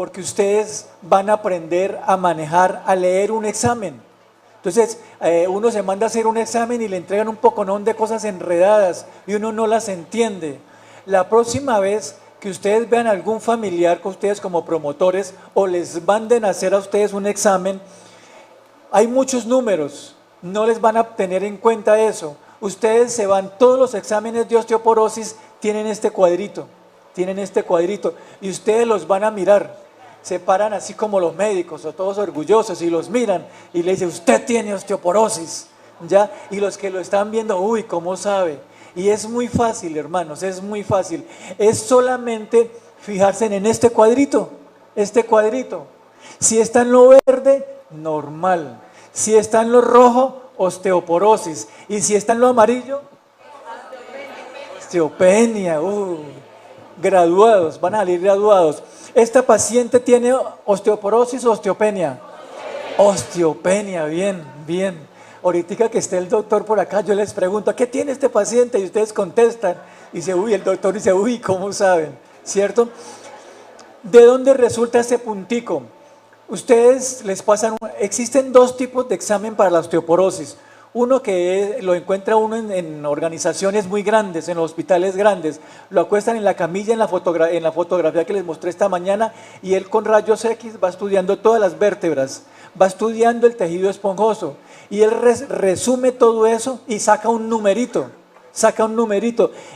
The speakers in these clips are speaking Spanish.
porque ustedes van a aprender a manejar, a leer un examen. Entonces, uno se manda a hacer un examen y le entregan un poconón de cosas enredadas y uno no las entiende. La próxima vez que ustedes vean a algún familiar con ustedes como promotores o les manden a hacer a ustedes un examen, hay muchos números, no les van a tener en cuenta eso. Ustedes se van, todos los exámenes de osteoporosis tienen este cuadrito y ustedes los van a mirar. Se paran así como los médicos, o todos orgullosos, y los miran y le dicen, usted tiene osteoporosis, ¿ya? Y los que lo están viendo, uy, ¿cómo sabe? Y es muy fácil, hermanos, es muy fácil. Es solamente fijarse en este cuadrito. Si está en lo verde, normal. Si está en lo rojo, osteoporosis. Y si está en lo amarillo, osteopenia. Graduados, van a salir graduados. ¿Esta paciente tiene osteoporosis o osteopenia? Osteopenia, bien. Ahorita que esté el doctor por acá, yo les pregunto, ¿qué tiene este paciente? Y ustedes contestan, y dice, el doctor dice, ¿cómo saben? ¿Cierto? ¿De dónde resulta ese puntico? Ustedes les pasan, existen dos tipos de examen para la osteoporosis. Uno que lo encuentra uno en organizaciones muy grandes, en los hospitales grandes, lo acuestan en la camilla en la fotografía que les mostré esta mañana, y él con rayos X va estudiando todas las vértebras, va estudiando el tejido esponjoso, y él resume todo eso y saca un numerito.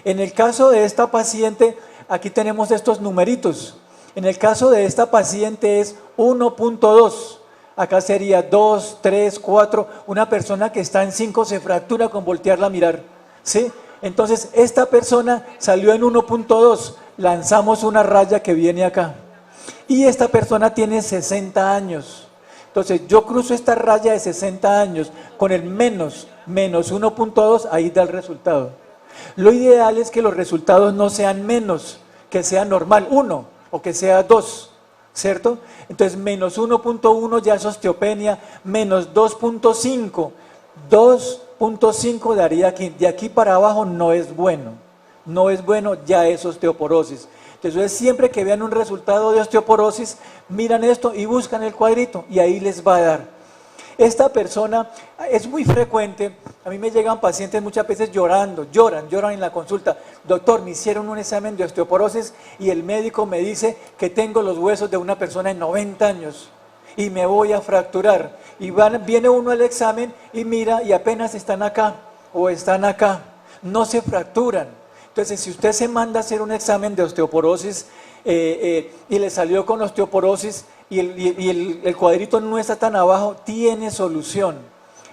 En el caso de esta paciente, aquí tenemos estos numeritos. En el caso de esta paciente es 1.2. Acá sería 2, 3, 4. Una persona que está en 5 se fractura con voltearla a mirar, ¿sí? Entonces, esta persona salió en 1.2. Lanzamos una raya que viene acá. Y esta persona tiene 60 años. Entonces, yo cruzo esta raya de 60 años con el menos 1.2, ahí da el resultado. Lo ideal es que los resultados no sean menos, que sea normal 1 o que sea 2. ¿Cierto? Entonces, menos 1.1 ya es osteopenia, menos 2.5. 2.5 daría aquí. De aquí para abajo no es bueno, ya es osteoporosis. Entonces, siempre que vean un resultado de osteoporosis, miran esto y buscan el cuadrito y ahí les va a dar. Esta persona es muy frecuente, a mí me llegan pacientes muchas veces lloran en la consulta. Doctor, me hicieron un examen de osteoporosis y el médico me dice que tengo los huesos de una persona de 90 años y me voy a fracturar. Y viene uno al examen y mira y apenas están acá o están acá, no se fracturan. Entonces, si usted se manda a hacer un examen de osteoporosis y le salió con osteoporosis y el cuadrito no está tan abajo, tiene solución.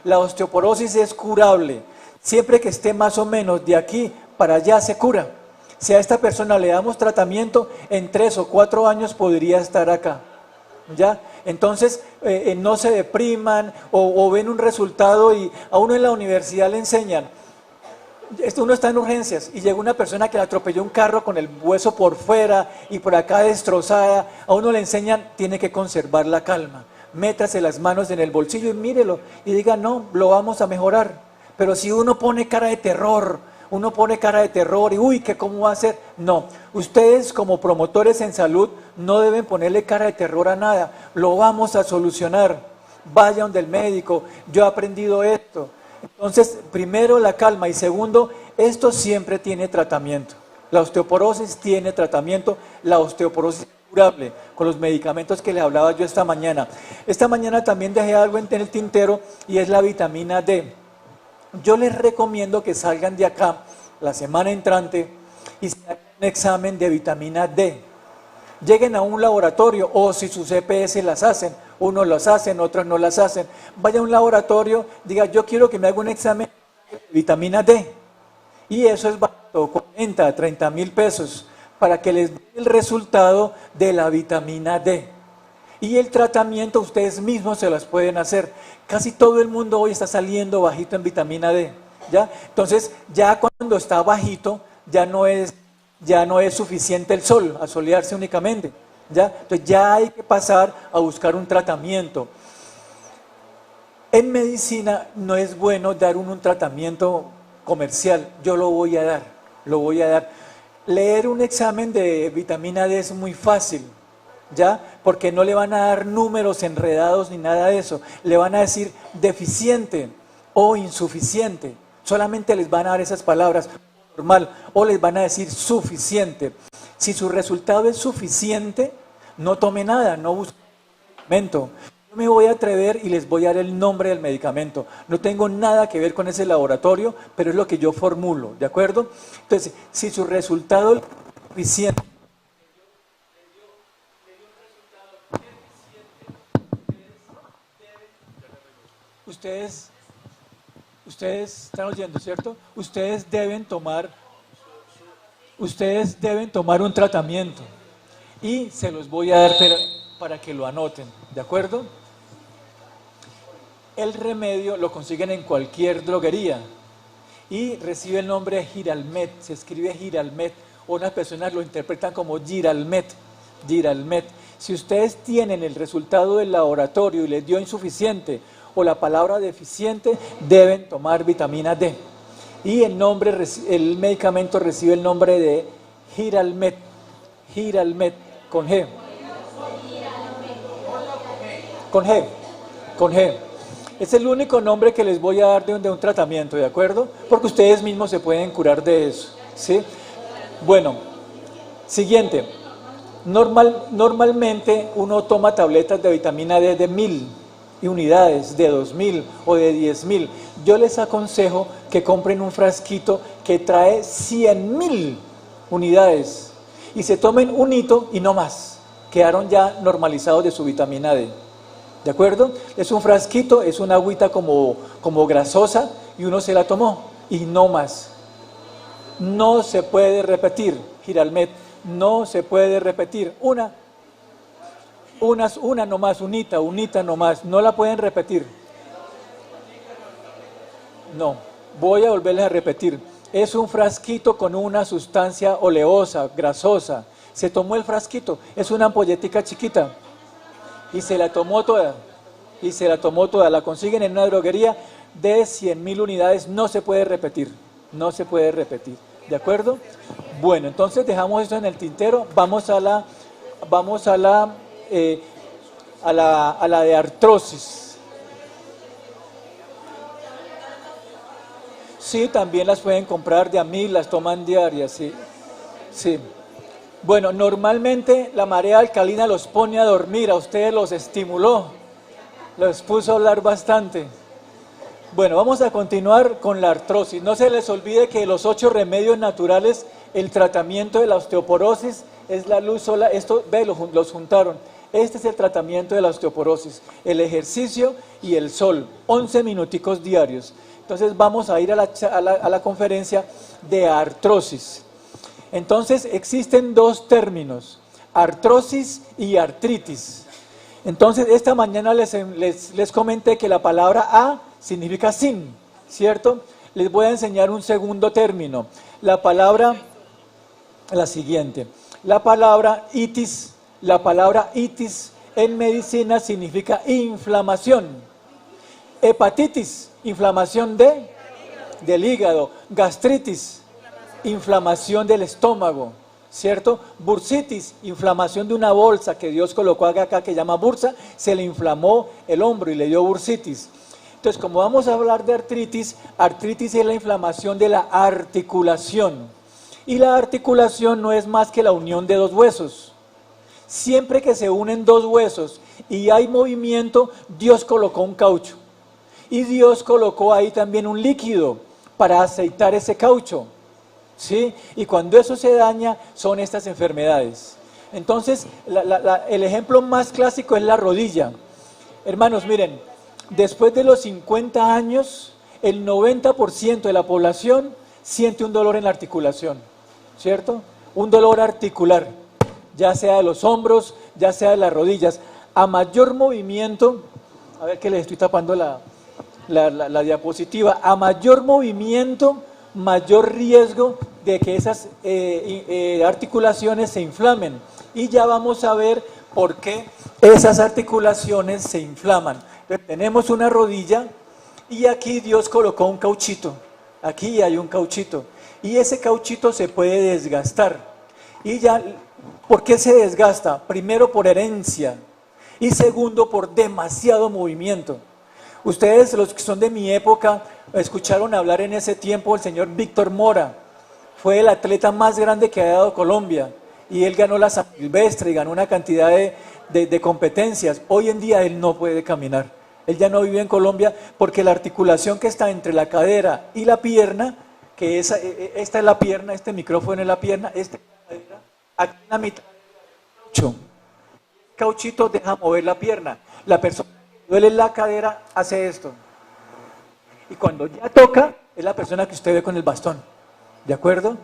La osteoporosis es curable. Siempre que esté más o menos de aquí para allá se cura. Si a esta persona le damos tratamiento, en 3 o 4 años podría estar acá. ¿Ya? Entonces, no se depriman o ven un resultado y a uno en la universidad le enseñan. Uno está en urgencias y llega una persona que le atropelló un carro con el hueso por fuera y por acá destrozada. A uno le enseñan, tiene que conservar la calma. Métase las manos en el bolsillo y mírelo y diga, no, lo vamos a mejorar. Pero si uno pone cara de terror y uy, ¿qué cómo va a ser? No, ustedes como promotores en salud no deben ponerle cara de terror a nada. Lo vamos a solucionar. Vaya donde el médico, yo he aprendido esto. Entonces, primero la calma y segundo, esto siempre tiene tratamiento. La osteoporosis tiene tratamiento, la osteoporosis es curable con los medicamentos que les hablaba yo esta mañana. Esta mañana también dejé algo en el tintero y es la vitamina D. Yo les recomiendo que salgan de acá la semana entrante y se hagan un examen de vitamina D. Lleguen a un laboratorio o si sus EPS las hacen, unos las hacen, otros no las hacen. Vaya a un laboratorio, diga, yo quiero que me haga un examen de vitamina D. Y eso es barato, 40 a 30 mil pesos, para que les dé el resultado de la vitamina D. Y el tratamiento ustedes mismos se las pueden hacer. Casi todo el mundo hoy está saliendo bajito en vitamina D. ¿Ya? Entonces, ya cuando está bajito, ya no es suficiente el sol, asolearse únicamente. ¿Ya? Entonces ya hay que pasar a buscar un tratamiento. En medicina no es bueno dar un tratamiento comercial, yo lo voy a dar. Leer un examen de vitamina D es muy fácil, ¿ya? Porque no le van a dar números enredados ni nada de eso. Le van a decir deficiente o insuficiente. Solamente les van a dar esas palabras, normal, o les van a decir suficiente. Si su resultado es suficiente, no tome nada, no busque medicamento. Yo me voy a atrever y les voy a dar el nombre del medicamento. No tengo nada que ver con ese laboratorio, pero es lo que yo formulo, ¿de acuerdo? Entonces, si su resultado es suficiente, ustedes están oyendo, ¿cierto? Ustedes deben tomar un tratamiento y se los voy a dar para que lo anoten, ¿de acuerdo? El remedio lo consiguen en cualquier droguería y recibe el nombre de Giralmet, se escribe Giralmet, o unas personas lo interpretan como Giralmet. Si ustedes tienen el resultado del laboratorio y les dio insuficiente o la palabra deficiente, deben tomar vitamina D. Y el medicamento recibe el nombre de Giralmet, con G. Con G. Es el único nombre que les voy a dar de un tratamiento, ¿de acuerdo? Porque ustedes mismos se pueden curar de eso, ¿sí? Bueno, siguiente. Normalmente uno toma tabletas de vitamina D de 1000 unidades, de 2000 o de 10.000. Yo les aconsejo que compren un frasquito que trae 100.000 unidades y se tomen un hito y no más. Quedaron ya normalizados de su vitamina D. ¿De acuerdo? Es un frasquito, es una agüita como grasosa y uno se la tomó y no más. No se puede repetir, Giralmet, no se puede repetir. Una nomás, unita nomás, no la pueden repetir. No, voy a volverles a repetir. Es un frasquito con una sustancia oleosa, grasosa. Se tomó el frasquito, es una ampolletica chiquita. Y se la tomó toda, la consiguen en una droguería de 100.000 unidades, no se puede repetir, ¿de acuerdo? Bueno, entonces dejamos esto en el tintero, vamos a la de artrosis. Sí, también las pueden comprar de a 1000, las toman diarias, sí. Bueno, normalmente la marea alcalina los pone a dormir, a ustedes los estimuló, los puso a hablar bastante. Bueno, vamos a continuar con la artrosis. No se les olvide que los 8 remedios naturales, el tratamiento de la osteoporosis es la luz solar. Esto, ve, los juntaron. Este es el tratamiento de la osteoporosis, el ejercicio y el sol, 11 minuticos diarios. Entonces vamos a ir a la conferencia de artrosis. Entonces existen 2 términos, artrosis y artritis. Entonces esta mañana les comenté que la palabra a significa sin, ¿cierto? Les voy a enseñar un segundo término, la siguiente. La palabra itis en medicina significa inflamación. Hepatitis, inflamación del hígado. Gastritis, inflamación del estómago, ¿cierto? Bursitis, inflamación de una bolsa que Dios colocó acá que llama bursa, se le inflamó el hombro y le dio bursitis. Entonces, como vamos a hablar de artritis, artritis es la inflamación de la articulación. Y la articulación no es más que la unión de 2 huesos. Siempre que se unen 2 huesos y hay movimiento, Dios colocó un caucho. Y Dios colocó ahí también un líquido para aceitar ese caucho. ¿Sí? Y cuando eso se daña, son estas enfermedades. Entonces, el ejemplo más clásico es la rodilla. Hermanos, miren, después de los 50 años, el 90% de la población siente un dolor en la articulación, ¿cierto? Un dolor articular, ya sea de los hombros, ya sea de las rodillas. A mayor movimiento, a ver que les estoy tapando la diapositiva, a mayor movimiento, mayor riesgo de que esas articulaciones se inflamen. Y ya vamos a ver por qué esas articulaciones se inflaman. Entonces, tenemos una rodilla y aquí Dios colocó un cauchito. Aquí hay un cauchito. Y ese cauchito se puede desgastar. Y ya ¿Por qué se desgasta? Primero por herencia y segundo por demasiado movimiento. Ustedes, los que son de mi época, escucharon hablar en ese tiempo del señor Víctor Mora. Fue el atleta más grande que ha dado Colombia y él ganó la San Silvestre y ganó una cantidad de competencias. Hoy en día él no puede caminar. Él ya no vive en Colombia porque la articulación que está entre la cadera y la pierna, que esta es la pierna, este micrófono es la pierna, esta es la cadera, aquí en la mitad el cauchito deja mover la pierna. La persona que duele la cadera hace esto. Y cuando ya toca, es la persona que usted ve con el bastón. ¿De acuerdo?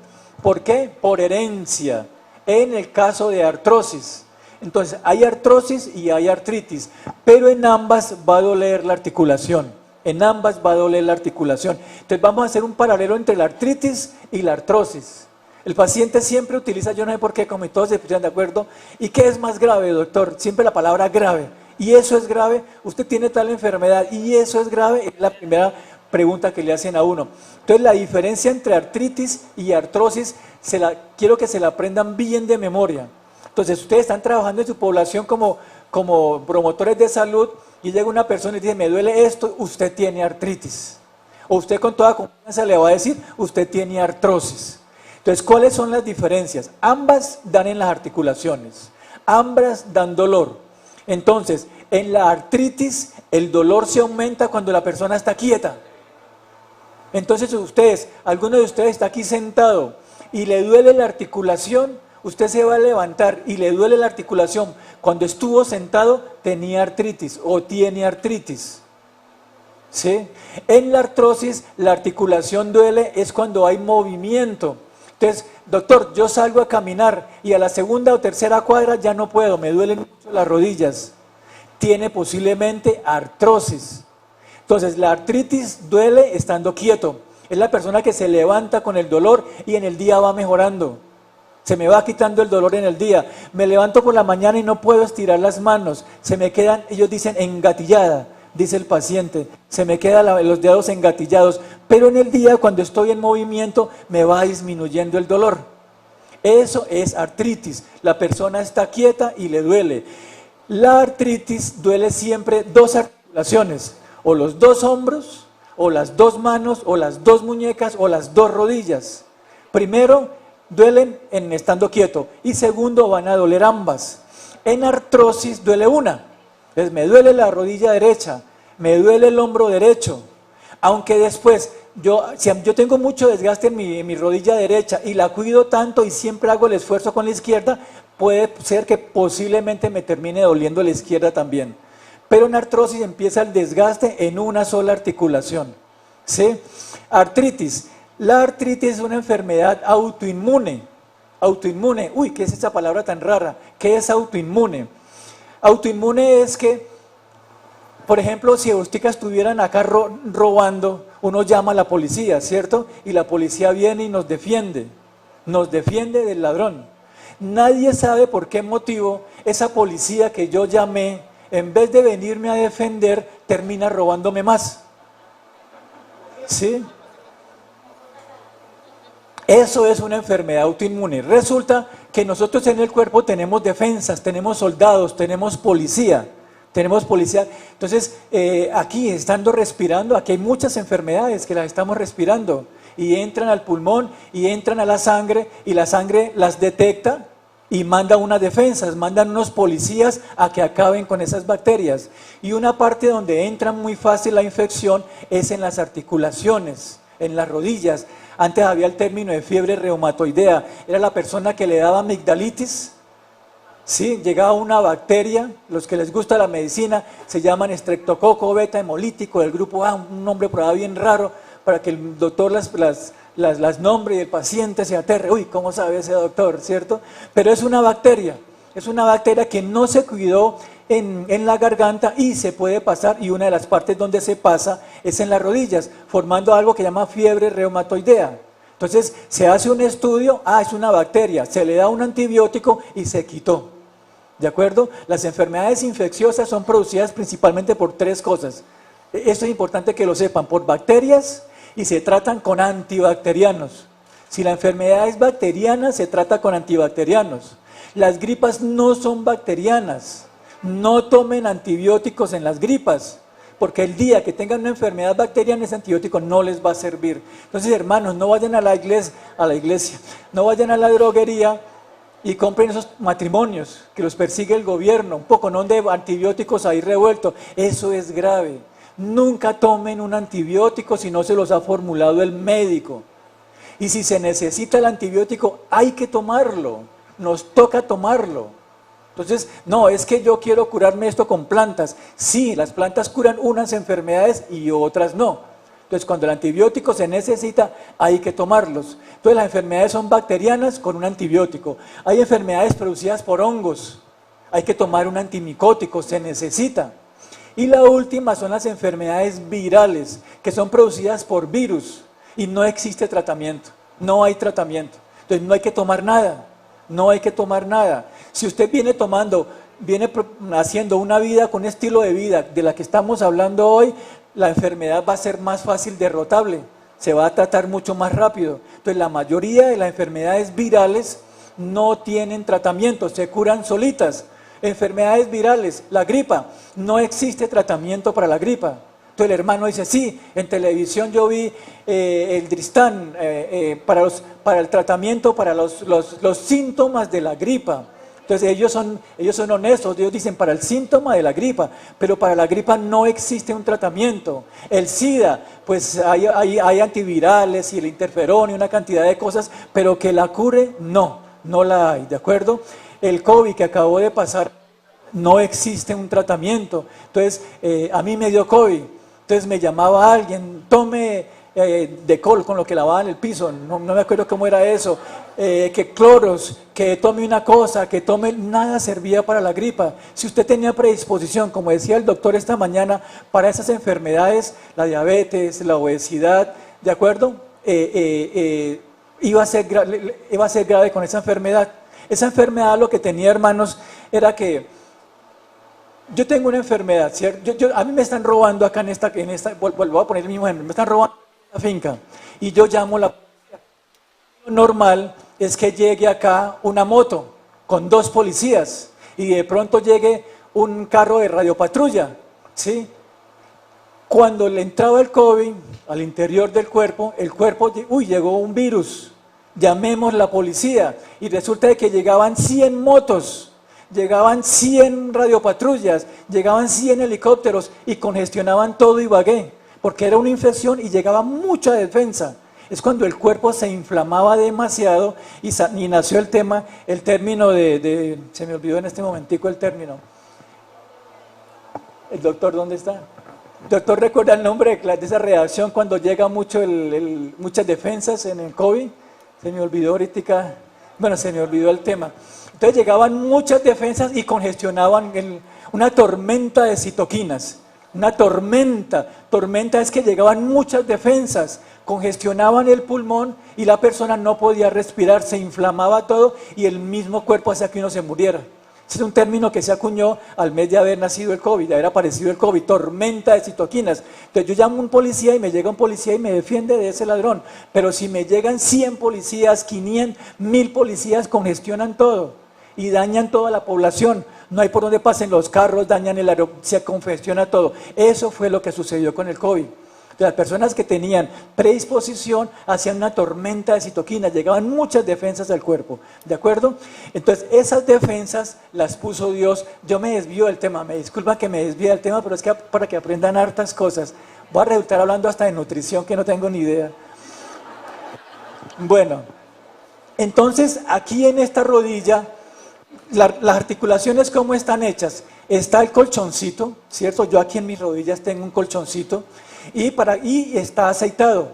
¿Por qué? Por herencia. En el caso de artrosis. Entonces, hay artrosis y hay artritis, pero en ambas va a doler la articulación. En ambas va a doler la articulación. Entonces, vamos a hacer un paralelo entre la artritis y la artrosis. El paciente siempre utiliza, yo no sé por qué, como todos se pusieron de acuerdo. ¿Y qué es más grave, doctor? Siempre la palabra grave. ¿Y eso es grave? Usted tiene tal enfermedad y eso es grave. Es la primera pregunta que le hacen a uno. Entonces, la diferencia entre artritis y artrosis, quiero que se la aprendan bien de memoria. Entonces, ustedes están trabajando en su población como promotores de salud y llega una persona y dice, me duele esto, usted tiene artritis. O usted con toda confianza le va a decir, usted tiene artrosis. Entonces, ¿cuáles son las diferencias? Ambas dan en las articulaciones, ambas dan dolor. Entonces, en la artritis, el dolor se aumenta cuando la persona está quieta. Entonces, alguno de ustedes está aquí sentado y le duele la articulación, usted se va a levantar y le duele la articulación. Cuando estuvo sentado, tenía artritis o tiene artritis. ¿Sí? En la artrosis, la articulación duele es cuando hay movimiento. Entonces, doctor, yo salgo a caminar y a la segunda o tercera cuadra ya no puedo, me duelen mucho las rodillas. Tiene posiblemente artrosis. Entonces, la artritis duele estando quieto. Es la persona que se levanta con el dolor y en el día va mejorando. Se me va quitando el dolor en el día. Me levanto por la mañana y no puedo estirar las manos. Se me quedan, ellos dicen, engatillada, dice el paciente. Se me quedan los dedos engatillados. Pero en el día, cuando estoy en movimiento, me va disminuyendo el dolor. Eso es artritis. La persona está quieta y le duele. La artritis duele siempre dos articulaciones. O los dos hombros, o las dos manos, o las dos muñecas, o las dos rodillas. Primero, duelen en estando quieto. Y segundo, van a doler ambas. En artrosis duele una. Entonces, me duele la rodilla derecha, me duele el hombro derecho. Aunque después, si yo tengo mucho desgaste en mi rodilla derecha y la cuido tanto y siempre hago el esfuerzo con la izquierda, puede ser que posiblemente me termine doliendo la izquierda también. Pero en artrosis empieza el desgaste en una sola articulación. ¿Sí? Artritis. La artritis es una enfermedad autoinmune. Autoinmune. Uy, ¿qué es esa palabra tan rara? ¿Qué es autoinmune? Autoinmune es que, por ejemplo, si los chicas estuvieran acá robando, uno llama a la policía, ¿cierto? Y la policía viene y nos defiende del ladrón. Nadie sabe por qué motivo esa policía que yo llamé, en vez de venirme a defender, termina robándome más. ¿Sí? Eso es una enfermedad autoinmune. Resulta que nosotros en el cuerpo tenemos defensas, tenemos soldados, tenemos policía. Entonces, aquí estando respirando, aquí hay muchas enfermedades que las estamos respirando y entran al pulmón y entran a la sangre y la sangre las detecta y manda unas defensas, mandan unos policías a que acaben con esas bacterias. Y una parte donde entra muy fácil la infección es en las articulaciones, en las rodillas. Antes había el término de fiebre reumatoidea, era la persona que le daba amigdalitis. Sí, llegaba una bacteria, los que les gusta la medicina, se llaman estreptococo beta hemolítico del grupo A, un nombre por ahí bien raro, para que el doctor las nombre y el paciente se aterre. Uy, ¿cómo sabe ese doctor, cierto? Pero es una bacteria que no se cuidó en la garganta y se puede pasar, y una de las partes donde se pasa es en las rodillas, formando algo que llama fiebre reumatoidea. Entonces, se hace un estudio, es una bacteria, se le da un antibiótico y se quitó. ¿De acuerdo? Las enfermedades infecciosas son producidas principalmente por tres cosas. Esto es importante que lo sepan, por bacterias y se tratan con antibacterianos. Si la enfermedad es bacteriana, se trata con antibacterianos. Las gripas no son bacterianas. No tomen antibióticos en las gripas, porque el día que tengan una enfermedad bacteriana ese antibiótico no les va a servir. Entonces, hermanos, no vayan a la iglesia, no vayan a la droguería y compren esos matrimonios que los persigue el gobierno, un poco no de antibióticos ahí revueltos. Eso es grave. Nunca tomen un antibiótico si no se los ha formulado el médico. Y si se necesita el antibiótico, hay que tomarlo. Nos toca tomarlo. Entonces, no, es que yo quiero curarme esto con plantas. Sí, las plantas curan unas enfermedades y otras no. Entonces, cuando el antibiótico se necesita, hay que tomarlos. Entonces, las enfermedades son bacterianas con un antibiótico. Hay enfermedades producidas por hongos. Hay que tomar un antimicótico, se necesita. Y la última son las enfermedades virales, que son producidas por virus y no existe tratamiento, no hay tratamiento. Entonces no hay que tomar nada, no hay que tomar nada. Si usted viene haciendo una vida con un estilo de vida de la que estamos hablando hoy, la enfermedad va a ser más fácil derrotable, se va a tratar mucho más rápido. Entonces la mayoría de las enfermedades virales no tienen tratamiento, se curan solitas. Enfermedades virales, la gripa, no existe tratamiento para la gripa. Entonces el hermano dice, sí, en televisión yo vi el Dristan para el tratamiento, para los síntomas de la gripa. Entonces ellos son honestos, ellos dicen para el síntoma de la gripa, pero para la gripa no existe un tratamiento. El SIDA, pues hay antivirales y el interferón y una cantidad de cosas, pero que la cure, no la hay, ¿de acuerdo? El COVID que acabó de pasar, no existe un tratamiento. Entonces, a mí me dio COVID, entonces me llamaba alguien, tome Decol con lo que lavaban el piso, no me acuerdo cómo era eso, que cloros, que tome una cosa, que tome, nada servía para la gripa. Si usted tenía predisposición, como decía el doctor esta mañana, para esas enfermedades, la diabetes, la obesidad, ¿de acuerdo? Iba a ser grave con esa enfermedad. Esa enfermedad lo que tenía, hermanos, era que yo tengo una enfermedad, ¿cierto? A mí me están robando acá en esta vuelvo a poner el mismo ejemplo, me están robando en la finca y yo llamo la policía. Lo normal es que llegue acá una moto con 2 policías y de pronto llegue un carro de radiopatrulla, ¿sí? Cuando le entraba el COVID al interior del cuerpo, llegó un virus. Llamemos la policía y resulta de que llegaban 100 motos, llegaban 100 radiopatrullas, llegaban 100 helicópteros y congestionaban todo Ibagué, porque era una infección y llegaba mucha defensa. Es cuando el cuerpo se inflamaba demasiado y nació el término se me olvidó en este momentico el término. ¿El doctor dónde está? ¿El doctor recuerda el nombre de esa reacción cuando llega muchas defensas en el COVID? Se me olvidó ahorita, se me olvidó el tema. Entonces llegaban muchas defensas y congestionaban una tormenta de citoquinas. Una tormenta es que llegaban muchas defensas, congestionaban el pulmón y la persona no podía respirar, se inflamaba todo y el mismo cuerpo hacía que uno se muriera. Ese es un término que se acuñó al mes de haber nacido el COVID, de haber aparecido el COVID, tormenta de citoquinas. Entonces yo llamo a un policía y me llega un policía y me defiende de ese ladrón. Pero si me llegan 100 policías, 500, 1000 policías, congestionan todo y dañan toda la población. No hay por donde pasen los carros, dañan el aeropuerto, se congestiona todo. Eso fue lo que sucedió con el COVID. Las personas que tenían predisposición hacían una tormenta de citoquinas, llegaban muchas defensas al cuerpo, ¿de acuerdo? Entonces esas defensas las puso Dios. Yo me desvío del tema, me disculpa que me desvíe del tema, pero es que para que aprendan hartas cosas. Voy a resultar hablando hasta de nutrición que no tengo ni idea. Bueno, entonces aquí en esta rodilla, las articulaciones ¿cómo están hechas? Está el colchoncito, ¿cierto? Yo aquí en mis rodillas tengo un colchoncito. Y está aceitado.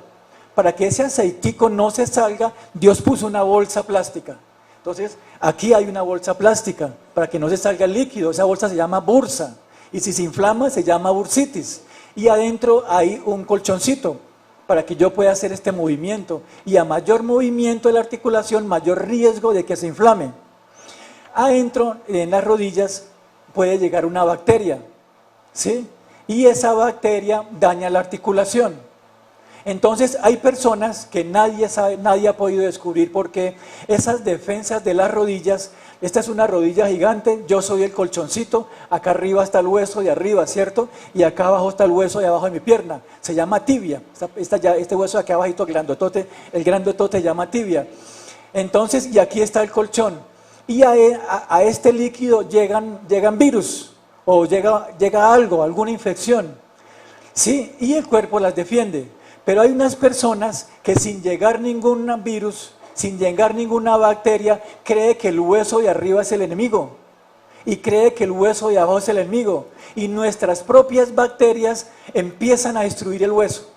Para que ese aceitico no se salga, Dios puso una bolsa plástica. Entonces, aquí hay una bolsa plástica para que no se salga el líquido. Esa bolsa se llama bursa. Y si se inflama, se llama bursitis. Y adentro hay un colchoncito para que yo pueda hacer este movimiento. Y a mayor movimiento de la articulación, mayor riesgo de que se inflame. Adentro, en las rodillas, puede llegar una bacteria, ¿sí? Y esa bacteria daña la articulación. Entonces hay personas que nadie sabe, nadie ha podido descubrir por qué esas defensas de las rodillas Esta es una rodilla gigante, yo soy el colchoncito, acá arriba está el hueso de arriba, ¿cierto? Y acá abajo está el hueso de abajo de mi pierna, se llama tibia. Este hueso de acá abajito, el grandotote se llama tibia. Entonces, y aquí está el colchón. Y a este líquido llegan virus, o llega algo, alguna infección, ¿sí? Y el cuerpo las defiende. Pero hay unas personas que sin llegar ningún virus, sin llegar ninguna bacteria, cree que el hueso de arriba es el enemigo y cree que el hueso de abajo es el enemigo, y nuestras propias bacterias empiezan a destruir el hueso,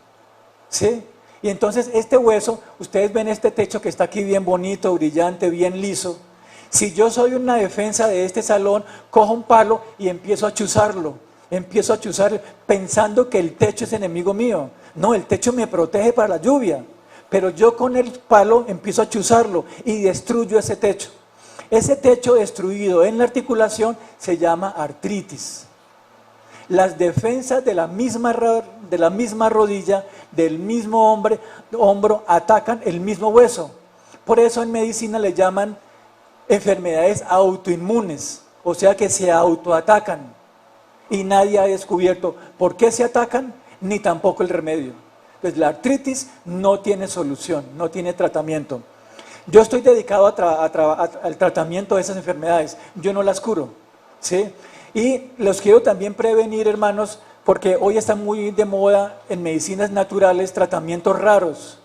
¿sí? Y entonces este hueso, ustedes ven este techo que está aquí bien bonito, brillante, bien liso. Si yo soy una defensa de este salón, cojo un palo y empiezo a chuzarlo pensando que el techo es enemigo mío. No, el techo me protege para la lluvia. Pero yo con el palo empiezo a chuzarlo y destruyo ese techo. Ese techo destruido en la articulación se llama artritis. Las defensas de la misma rodilla, del mismo hombro, atacan el mismo hueso. Por eso en medicina le llaman enfermedades autoinmunes, o sea que se autoatacan. Y nadie ha descubierto por qué se atacan, ni tampoco el remedio. Entonces la artritis no tiene solución, no tiene tratamiento. Yo estoy dedicado al tratamiento de esas enfermedades, yo no las curo, ¿sí? Y los quiero también prevenir, hermanos, porque hoy está muy de moda en medicinas naturales tratamientos raros,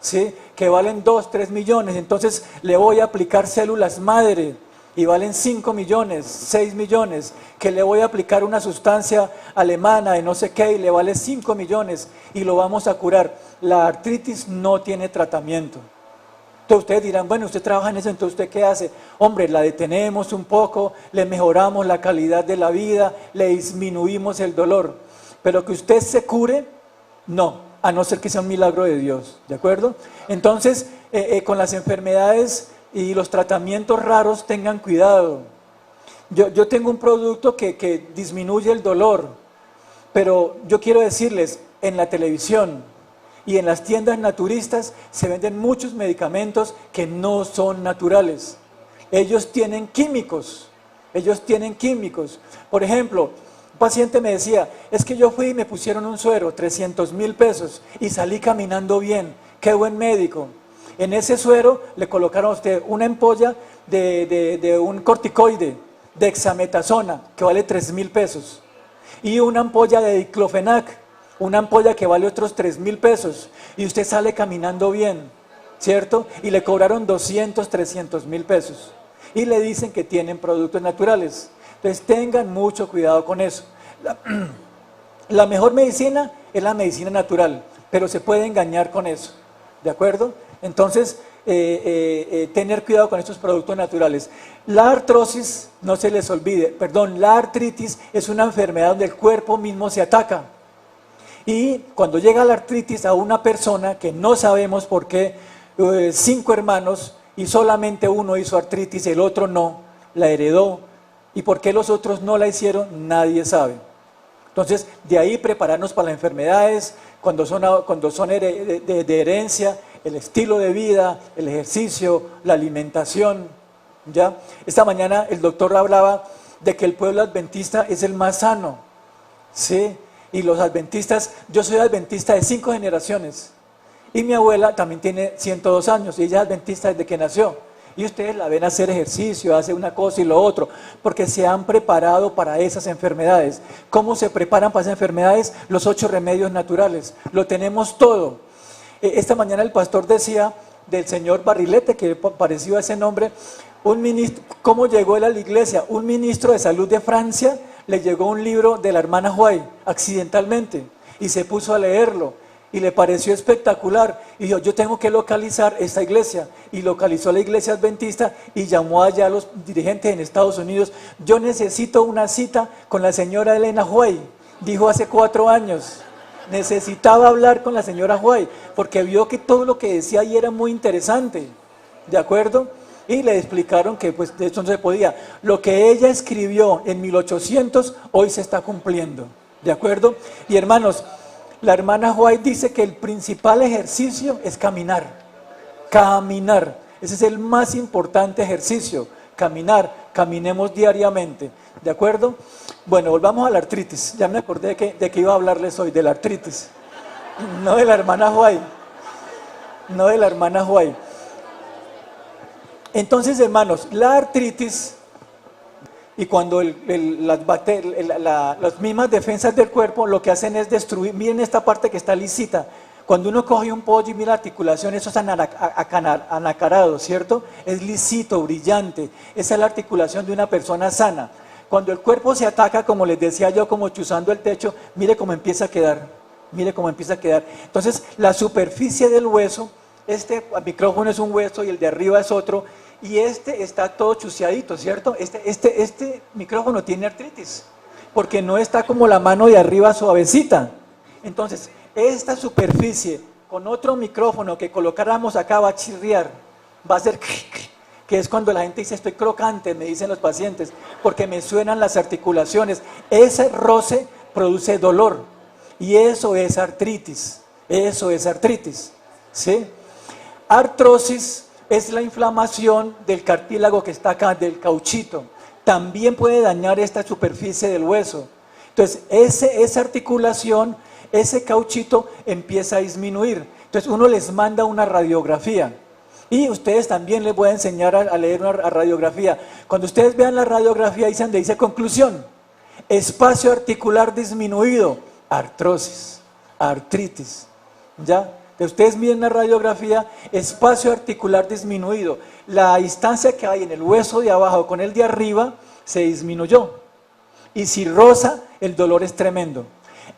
¿sí? Que valen 2, 3 millones, entonces le voy a aplicar células madre, y valen 5 millones, 6 millones, que le voy a aplicar una sustancia alemana de no sé qué y le vale 5 millones y lo vamos a curar. La artritis no tiene tratamiento. Entonces ustedes dirán, bueno, usted trabaja en eso, entonces ¿usted qué hace? Hombre, la detenemos un poco, le mejoramos la calidad de la vida, le disminuimos el dolor. Pero que usted se cure, no, a no ser que sea un milagro de Dios, ¿de acuerdo? Entonces, con las enfermedades y los tratamientos raros, tengan cuidado. Yo tengo un producto que disminuye el dolor, pero yo quiero decirles, en la televisión y en las tiendas naturistas se venden muchos medicamentos que no son naturales. Ellos tienen químicos. Por ejemplo, un paciente me decía, es que yo fui y me pusieron un suero, 300,000 pesos, y salí caminando bien. Qué buen médico. En ese suero le colocaron a usted una ampolla de un corticoide, de dexametasona, que vale 3,000 pesos. Y una ampolla de diclofenac, una ampolla que vale otros 3,000 pesos. Y usted sale caminando bien, ¿cierto? Y le cobraron 200, 300,000 pesos. Y le dicen que tienen productos naturales. Entonces tengan mucho cuidado con eso. La mejor medicina es la medicina natural, pero se puede engañar con eso, ¿de acuerdo? Entonces, tener cuidado con estos productos naturales. La artrosis, no se les olvide, la artritis es una enfermedad donde el cuerpo mismo se ataca. Y cuando llega la artritis a una persona que no sabemos por qué, 5 hermanos y solamente uno hizo artritis, el otro no, la heredó. ¿Y por qué los otros no la hicieron? Nadie sabe. Entonces, de ahí prepararnos para las enfermedades, cuando son de herencia, el estilo de vida, el ejercicio, la alimentación, ¿ya? Esta mañana el doctor hablaba de que el pueblo adventista es el más sano, ¿sí? Y los adventistas, yo soy adventista de 5 generaciones, y mi abuela también tiene 102 años, y ella es adventista desde que nació. Y ustedes la ven hacer ejercicio, hace una cosa y lo otro, porque se han preparado para esas enfermedades. ¿Cómo se preparan para esas enfermedades? Los 8 remedios naturales, lo tenemos todo. Esta mañana el pastor decía del señor Barrilete, que pareció a ese nombre, ¿cómo llegó él a la iglesia? Un ministro de salud de Francia le llegó un libro de la hermana White, accidentalmente, y se puso a leerlo. Y le pareció espectacular, y dijo, yo tengo que localizar esta iglesia, y localizó la iglesia adventista, y llamó allá a los dirigentes en Estados Unidos, yo necesito una cita con la señora Elena White, dijo hace 4 años, necesitaba hablar con la señora White, porque vio que todo lo que decía ahí era muy interesante, ¿de acuerdo? Y le explicaron que pues de eso no se podía, lo que ella escribió en 1800, hoy se está cumpliendo, ¿de acuerdo? Y hermanos, la hermana White dice que el principal ejercicio es caminar. Ese es el más importante ejercicio, caminar, caminemos diariamente, ¿de acuerdo? Bueno, volvamos a la artritis. Ya me acordé de que iba a hablarles hoy, de la artritis. No de la hermana Huay, no de la hermana Huay. Entonces, hermanos, la artritis, y cuando las mismas defensas del cuerpo lo que hacen es destruir, miren esta parte que está lisita. Cuando uno coge un pollo y mira la articulación, eso es anacarado, ¿cierto? Es lisito, brillante. Esa es la articulación de una persona sana. Cuando el cuerpo se ataca, como les decía yo, como chuzando el techo, mire cómo empieza a quedar. Mire cómo empieza a quedar. Entonces, la superficie del hueso, este micrófono es un hueso y el de arriba es otro, y este está todo chuceadito, ¿cierto? Este micrófono tiene artritis, porque no está como la mano de arriba suavecita. Entonces, esta superficie con otro micrófono que colocáramos acá va a chirriar, va a hacer que es cuando la gente dice estoy crocante, me dicen los pacientes, porque me suenan las articulaciones. Ese roce produce dolor y eso es artritis, ¿sí? Artrosis es la inflamación del cartílago que está acá, del cauchito. También puede dañar esta superficie del hueso. Entonces, esa articulación, ese cauchito empieza a disminuir. Entonces, uno les manda una radiografía. Y ustedes también les voy a enseñar a leer una radiografía. Cuando ustedes vean la radiografía, dice conclusión. Espacio articular disminuido. Artrosis, artritis. ¿Ya? Ustedes miren la radiografía, espacio articular disminuido. La distancia que hay en el hueso de abajo con el de arriba se disminuyó. Y si roza, el dolor es tremendo.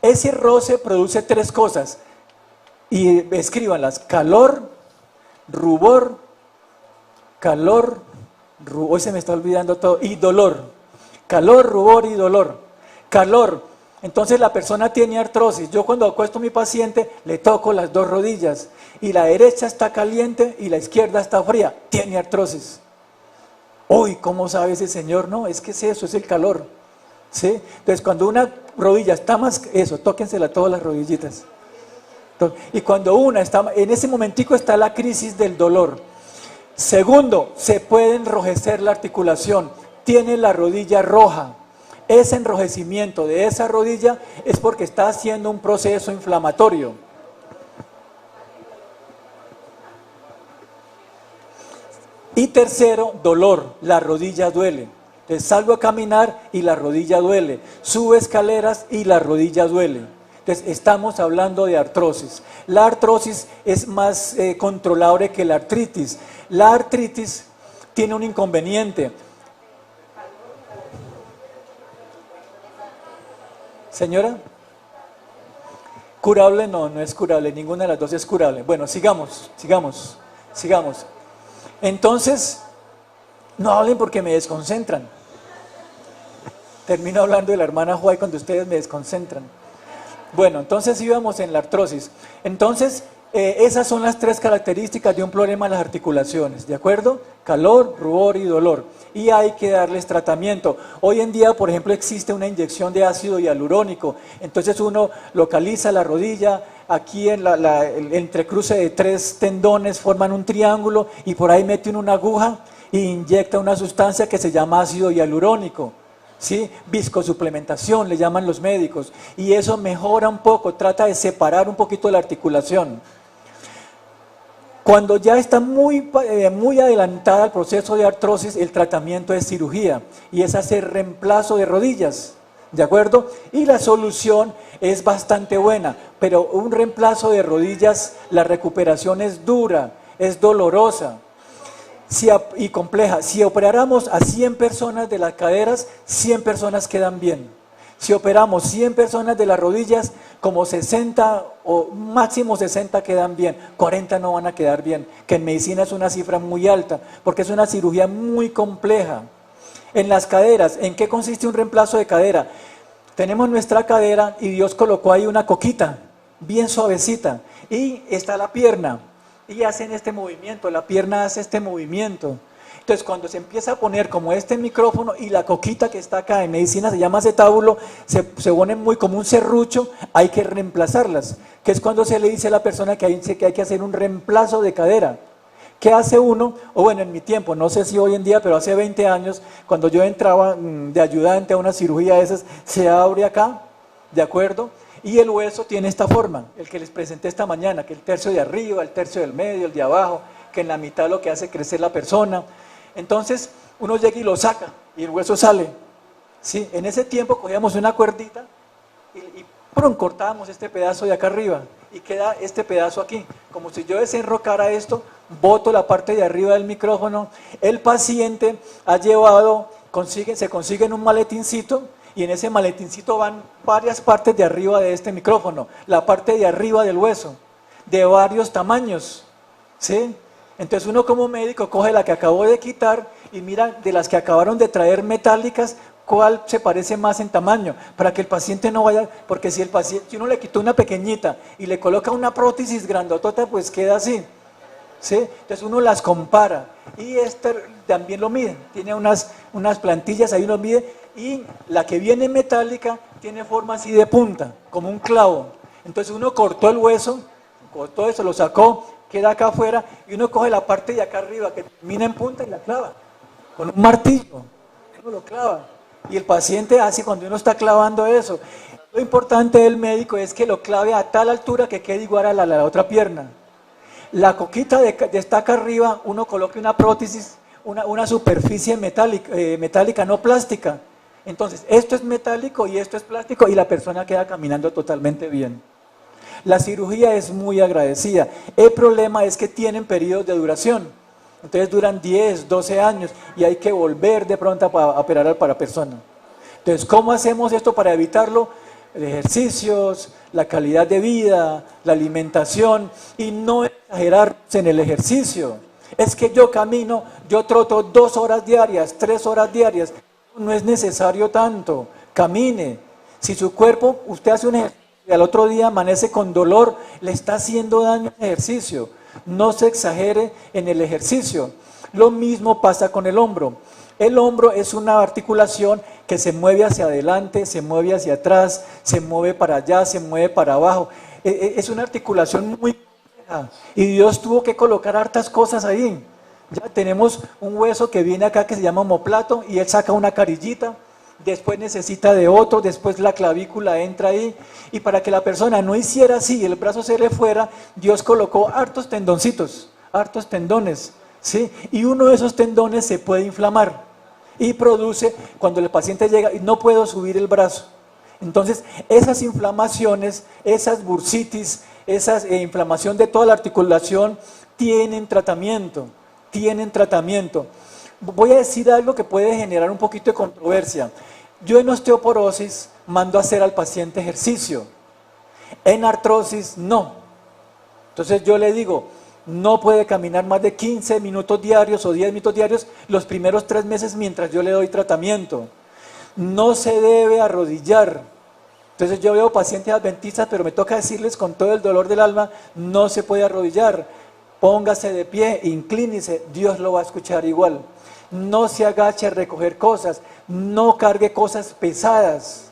Ese roce produce tres cosas. Y escríbanlas: calor, rubor, hoy se me está olvidando todo, y dolor. Calor, rubor y dolor. Calor. Entonces la persona tiene artrosis. Yo cuando acuesto a mi paciente le toco las dos rodillas y la derecha está caliente y la izquierda está fría. Tiene artrosis. Uy, ¿cómo sabe ese señor? No, es que es eso, es el calor. ¿Sí? Entonces cuando una rodilla está más, eso, tóquensela todas las rodillitas. Y cuando una está, en ese momentico está la crisis del dolor. Segundo, se puede enrojecer la articulación. Tiene la rodilla roja. Ese enrojecimiento de esa rodilla es porque está haciendo un proceso inflamatorio. Y tercero, dolor, la rodilla duele. Entonces salgo a caminar y la rodilla duele. Subo escaleras y la rodilla duele. Entonces estamos hablando de artrosis. La artrosis es más controlable que la artritis. La artritis tiene un inconveniente. Señora, ¿curable? No, no es curable, ninguna de las dos es curable. Bueno, sigamos. Entonces, no hablen porque me desconcentran. Termino hablando de la hermana Huay cuando ustedes me desconcentran. Bueno, entonces íbamos en la artrosis. Entonces, esas son las tres características de un problema de las articulaciones, ¿de acuerdo? Calor, rubor y dolor. Y hay que darles tratamiento. Hoy en día, por ejemplo, existe una inyección de ácido hialurónico. Entonces uno localiza la rodilla, aquí en el entrecruce de tres tendones forman un triángulo y por ahí mete una aguja e inyecta una sustancia que se llama ácido hialurónico. ¿Sí? Viscosuplementación le llaman los médicos. Y eso mejora un poco, trata de separar un poquito la articulación. Cuando ya está muy adelantada el proceso de artrosis, el tratamiento es cirugía y es hacer reemplazo de rodillas, ¿de acuerdo? Y la solución es bastante buena, pero un reemplazo de rodillas, la recuperación es dura, es dolorosa y compleja. Si operáramos a 100 personas de las caderas, 100 personas quedan bien. Si operamos 100 personas de las rodillas, como 60 o máximo 60 quedan bien, 40 no van a quedar bien, que en medicina es una cifra muy alta, porque es una cirugía muy compleja. En las caderas, ¿en qué consiste un reemplazo de cadera? Tenemos nuestra cadera y Dios colocó ahí una coquita, bien suavecita, y está la pierna, y hacen este movimiento, la pierna hace este movimiento. Entonces, cuando se empieza a poner como este micrófono y la coquita que está acá en medicina se llama acetábulo, se pone muy como un serrucho, hay que reemplazarlas, que es cuando se le dice a la persona que hay que hacer un reemplazo de cadera. ¿Qué hace uno? O bueno, en mi tiempo, no sé si hoy en día, pero hace 20 años, cuando yo entraba de ayudante a una cirugía de esas, se abre acá, ¿de acuerdo? Y el hueso tiene esta forma, el que les presenté esta mañana, que el tercio de arriba, el tercio del medio, el de abajo, que en la mitad lo que hace crecer la persona. Entonces, uno llega y lo saca, y el hueso sale. ¿Sí? En ese tiempo cogíamos una cuerdita y ¡prum! Cortábamos este pedazo de acá arriba y queda este pedazo aquí. Como si yo desenrocara esto, boto la parte de arriba del micrófono. El paciente ha llevado, se consigue en un maletincito y en ese maletincito van varias partes de arriba de este micrófono, la parte de arriba del hueso, de varios tamaños. ¿Sí? Entonces uno como médico coge la que acabó de quitar y mira de las que acabaron de traer metálicas, cuál se parece más en tamaño, para que el paciente no vaya, porque si uno le quitó una pequeñita y le coloca una prótesis grandotota, pues queda así, ¿sí? Entonces uno las compara, y este también lo mide, tiene unas plantillas, ahí uno mide, y la que viene metálica tiene forma así de punta, como un clavo. Entonces uno cortó el hueso, cortó eso, lo sacó, queda acá afuera, y uno coge la parte de acá arriba, que termina en punta, y la clava, con un martillo, uno lo clava. Y el paciente hace cuando uno está clavando eso. Lo importante del médico es que lo clave a tal altura que quede igual a la otra pierna. La coquita de esta acá arriba, uno coloque una prótesis, una superficie metálica, no plástica. Entonces, esto es metálico y esto es plástico y la persona queda caminando totalmente bien. La cirugía es muy agradecida. El problema es que tienen periodos de duración. Entonces duran 10, 12 años y hay que volver de pronto a operar para la persona. Entonces, ¿cómo hacemos esto para evitarlo? Ejercicios, la calidad de vida, la alimentación y no exagerar en el ejercicio. Es que yo camino, yo troto 2 horas diarias, 3 horas diarias. No es necesario tanto. Camine. Si su cuerpo, usted hace un ejercicio y al otro día amanece con dolor, le está haciendo daño el ejercicio. No se exagere en el ejercicio. Lo mismo pasa con el hombro. El hombro es una articulación que se mueve hacia adelante, se mueve hacia atrás, se mueve para allá, se mueve para abajo. Es una articulación muy compleja y Dios tuvo que colocar hartas cosas ahí. Ya tenemos un hueso que viene acá que se llama omóplato y él saca una carillita. Después necesita de otro, después la clavícula entra ahí, y para que la persona no hiciera así, el brazo se le fuera, Dios colocó hartos tendoncitos, hartos tendones, ¿sí? Y uno de esos tendones se puede inflamar, y produce, cuando el paciente llega, y no puedo subir el brazo. Entonces, esas inflamaciones, esas bursitis, esa inflamación de toda la articulación, tienen tratamiento, tienen tratamiento. Voy a decir algo que puede generar un poquito de controversia. Yo en osteoporosis mando a hacer al paciente ejercicio, en artrosis no. Entonces yo le digo, no puede caminar más de 15 minutos diarios o 10 minutos diarios los primeros 3 meses mientras yo le doy tratamiento. No se debe arrodillar. Entonces yo veo pacientes adventistas, pero me toca decirles con todo el dolor del alma, no se puede arrodillar. Póngase de pie, inclínese, Dios lo va a escuchar igual. No se agache a recoger cosas, no cargue cosas pesadas.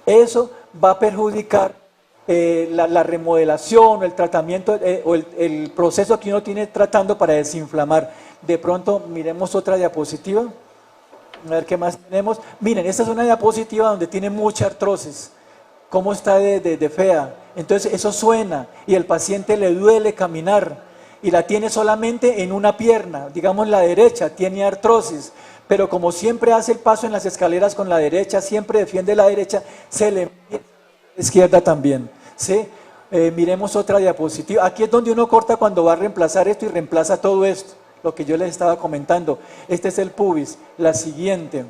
Eso va a perjudicar la remodelación, el tratamiento o el proceso que uno tiene tratando para desinflamar. De pronto, miremos otra diapositiva. A ver qué más tenemos. Miren, esta es una diapositiva donde tiene mucha artrosis. ¿Cómo está de fea? Entonces eso suena y al paciente le duele caminar. Y la tiene solamente en una pierna, digamos la derecha, tiene artrosis, pero como siempre hace el paso en las escaleras con la derecha, siempre defiende la derecha, se le mete la izquierda también, ¿sí? Miremos otra diapositiva. Aquí es donde uno corta cuando va a reemplazar esto y reemplaza todo esto, lo que yo les estaba comentando. Este es el pubis. La siguiente.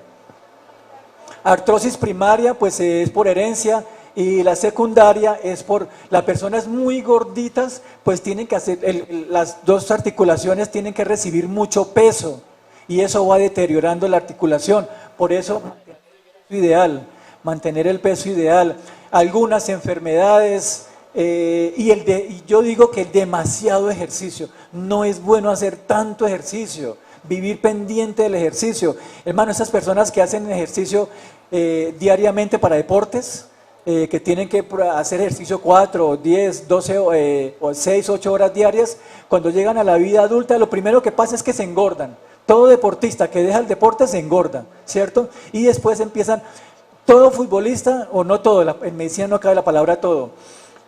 Artrosis primaria, pues es por herencia. Y la secundaria es por las personas muy gorditas, pues tienen que hacer, las dos articulaciones tienen que recibir mucho peso y eso va deteriorando la articulación. Por eso, mantener el peso ideal. Algunas enfermedades y yo digo que demasiado ejercicio. No es bueno hacer tanto ejercicio, vivir pendiente del ejercicio. Hermano, esas personas que hacen ejercicio diariamente para deportes, que tienen que hacer ejercicio 4, 10, 12 o 6, 8 horas diarias, cuando llegan a la vida adulta, lo primero que pasa es que se engordan. Todo deportista que deja el deporte se engorda, ¿cierto? Y después empiezan, todo futbolista, o no todo, en medicina no cabe la palabra todo,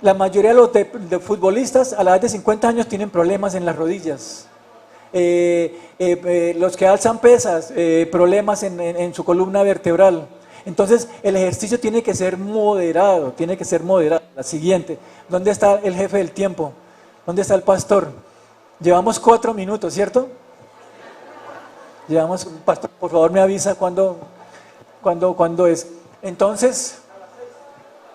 la mayoría de los de futbolistas a la edad de 50 años tienen problemas en las rodillas. Los que alzan pesas, problemas en su columna vertebral. Entonces el ejercicio tiene que ser moderado, tiene que ser moderado. La siguiente, ¿dónde está el jefe del tiempo? ¿Dónde está el pastor? Llevamos 4 minutos, ¿cierto? Llevamos, pastor, por favor me avisa cuándo es. Entonces,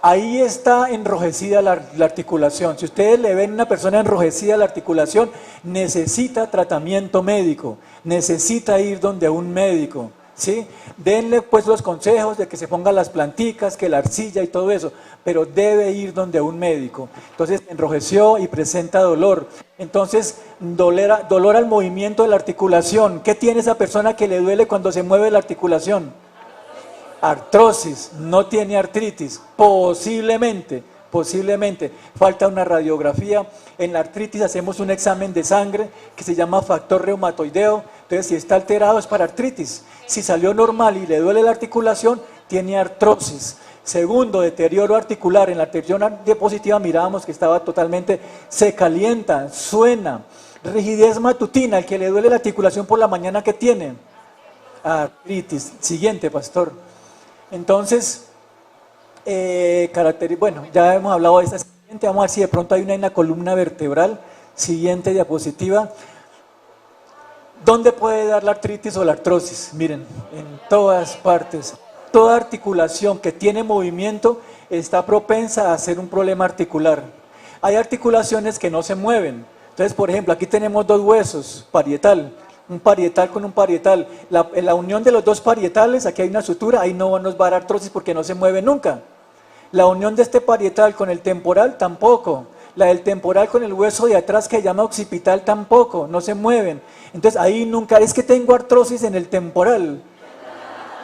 ahí está enrojecida la articulación. Si ustedes le ven a una persona enrojecida la articulación, necesita tratamiento médico, necesita ir donde un médico, ¿sí? Denle pues los consejos de que se pongan las planticas, que la arcilla y todo eso, pero debe ir donde un médico. Entonces enrojeció y presenta dolor. Entonces, dolor al movimiento de la articulación. ¿Qué tiene esa persona que le duele cuando se mueve la articulación? Artrosis, no tiene artritis, posiblemente, falta una radiografía. En la artritis hacemos un examen de sangre que se llama factor reumatoideo, entonces si está alterado es para artritis, si salió normal y le duele la articulación, tiene artrosis. Segundo, deterioro articular, en la anterior diapositiva mirábamos que estaba totalmente, se calienta, suena. Rigidez matutina, el que le duele la articulación por la mañana, ¿qué tiene? Artritis. Siguiente, pastor. Entonces, bueno, ya hemos hablado de esta siguiente, vamos a ver si de pronto hay una en la columna vertebral. Siguiente diapositiva. ¿Dónde puede dar la artritis o la artrosis? Miren, en todas partes. Toda articulación que tiene movimiento está propensa a ser un problema articular. Hay articulaciones que no se mueven. Entonces, por ejemplo, aquí tenemos 2 huesos, parietal. Un parietal con un parietal, en la unión de los 2 parietales, aquí hay una sutura, ahí no nos va a dar artrosis porque no se mueve nunca. La unión de este parietal con el temporal tampoco, la del temporal con el hueso de atrás que se llama occipital tampoco, no se mueven. Entonces ahí nunca, es que tengo artrosis en el temporal,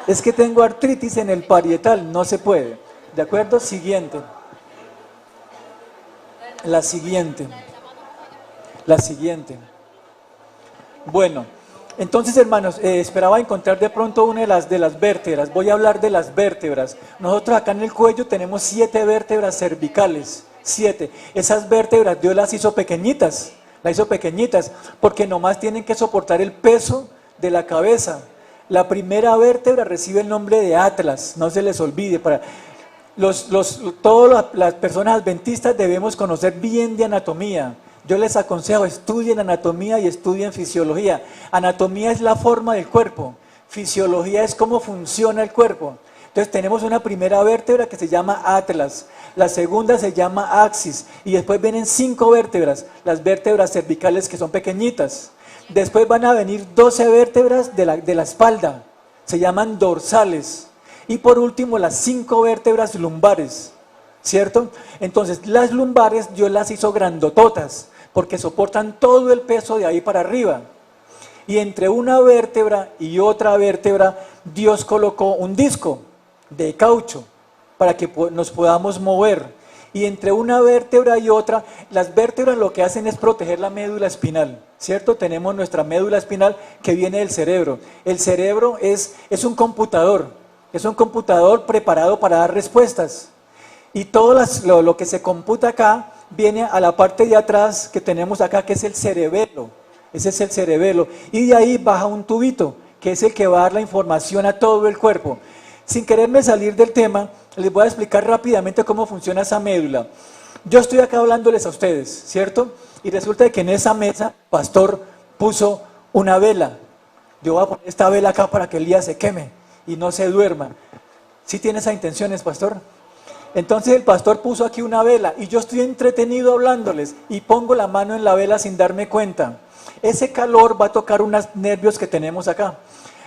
es que tengo artritis en el parietal, no se puede. ¿De acuerdo? Siguiente. La siguiente. Bueno, entonces hermanos, esperaba encontrar de pronto una de las vértebras. Voy a hablar de las vértebras. Nosotros acá en el cuello tenemos 7 vértebras cervicales, 7. Esas vértebras Dios las hizo pequeñitas, porque nomás tienen que soportar el peso de la cabeza. La primera vértebra recibe el nombre de Atlas, no se les olvide. Todas las personas adventistas debemos conocer bien de anatomía. Yo les aconsejo, estudien anatomía y estudien fisiología. Anatomía es la forma del cuerpo, fisiología es cómo funciona el cuerpo. Entonces tenemos una primera vértebra que se llama Atlas, la segunda se llama Axis y después vienen 5 vértebras, las vértebras cervicales que son pequeñitas. Después van a venir 12 vértebras de la espalda, se llaman dorsales. Y por último las 5 vértebras lumbares, ¿cierto? Entonces las lumbares Dios las hizo grandototas, porque soportan todo el peso de ahí para arriba. Y entre una vértebra y otra vértebra, Dios colocó un disco de caucho para que nos podamos mover. Y entre una vértebra y otra, las vértebras lo que hacen es proteger la médula espinal, ¿cierto? Tenemos nuestra médula espinal que viene del cerebro. El cerebro es un computador preparado para dar respuestas. Y todo lo que se computa acá viene a la parte de atrás que tenemos acá, que es el cerebelo. Ese es el cerebelo. Y de ahí baja un tubito, que es el que va a dar la información a todo el cuerpo. Sin quererme salir del tema, les voy a explicar rápidamente cómo funciona esa médula. Yo estoy acá hablándoles a ustedes, ¿cierto? Y resulta que en esa mesa, el pastor puso una vela. Yo voy a poner esta vela acá para que el día se queme y no se duerma. ¿Sí tiene esas intenciones, pastor? Entonces el pastor puso aquí una vela y yo estoy entretenido hablándoles y pongo la mano en la vela sin darme cuenta. Ese calor va a tocar unos nervios que tenemos acá.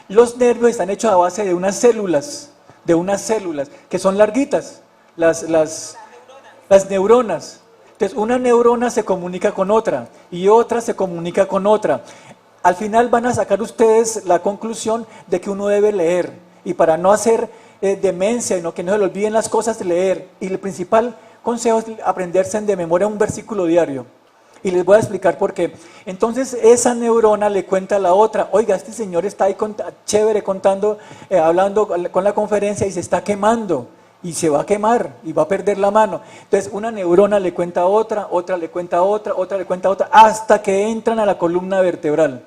Los nervios están hechos a base de unas células que son larguitas, las neuronas. Entonces una neurona se comunica con otra y otra se comunica con otra. Al final van a sacar ustedes la conclusión de que uno debe leer y para no hacer demencia, que no se le olviden las cosas de leer. Y el principal consejo es aprenderse de memoria un versículo diario. Y les voy a explicar por qué. Entonces esa neurona le cuenta a la otra, oiga, este señor está ahí chévere contando, hablando con la conferencia y se está quemando. Y se va a quemar y va a perder la mano. Entonces una neurona le cuenta a otra, otra le cuenta a otra, otra le cuenta a otra, hasta que entran a la columna vertebral.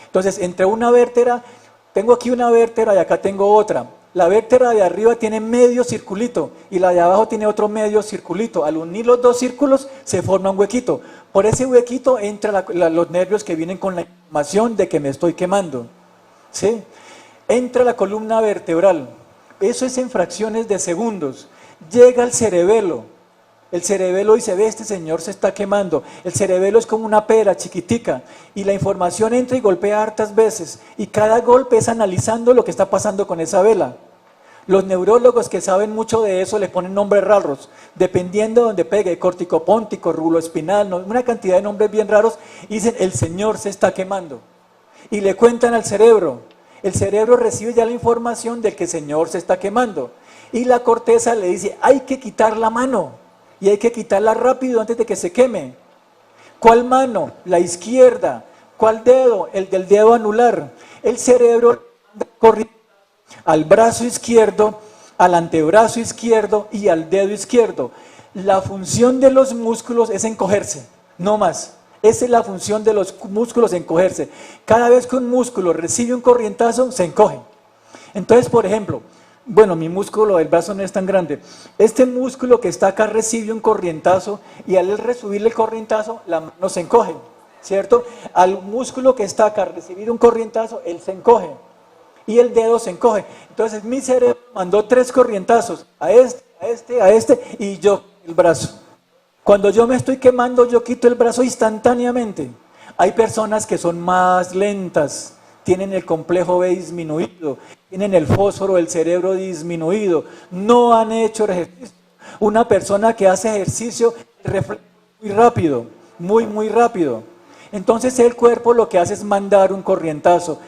Entonces entre una vértebra, tengo aquí una vértebra y acá tengo otra. La vértebra de arriba tiene medio circulito y la de abajo tiene otro medio circulito. Al unir los dos círculos se forma un huequito. Por ese huequito entran los nervios que vienen con la información de que me estoy quemando. ¿Sí? Entra la columna vertebral. Eso es en fracciones de segundos. Llega al cerebelo. El cerebelo dice, ve, este señor se está quemando. El cerebelo es como una pera chiquitica y la información entra y golpea hartas veces. Y cada golpe es analizando lo que está pasando con esa vela. Los neurólogos que saben mucho de eso le ponen nombres raros, dependiendo de donde pegue, corticopóntico, rulo espinal, una cantidad de nombres bien raros. Y dicen, el señor se está quemando. Y le cuentan al cerebro. El cerebro recibe ya la información de que el señor se está quemando. Y la corteza le dice, hay que quitar la mano. Y hay que quitarla rápido antes de que se queme. ¿Cuál mano? La izquierda. ¿Cuál dedo? El del dedo anular. El cerebro corre al brazo izquierdo, al antebrazo izquierdo y al dedo izquierdo. La función de los músculos es encogerse, no más. Esa es la función de los músculos, encogerse. Cada vez que un músculo recibe un corrientazo, se encoge. Entonces, por ejemplo, bueno, mi músculo del brazo no es tan grande. Este músculo que está acá recibe un corrientazo y al recibirle el corrientazo, la mano se encoge, ¿cierto? Al músculo que está acá recibir un corrientazo, él se encoge y el dedo se encoge. Entonces mi cerebro mandó 3 corrientazos, a este y yo el brazo. Cuando yo me estoy quemando, yo quito el brazo instantáneamente. Hay personas que son más lentas, tienen el complejo B disminuido, tienen el fósforo del cerebro disminuido, no han hecho ejercicio. Una persona que hace ejercicio refleja muy rápido, muy rápido. Entonces el cuerpo lo que hace es mandar un corrientazo.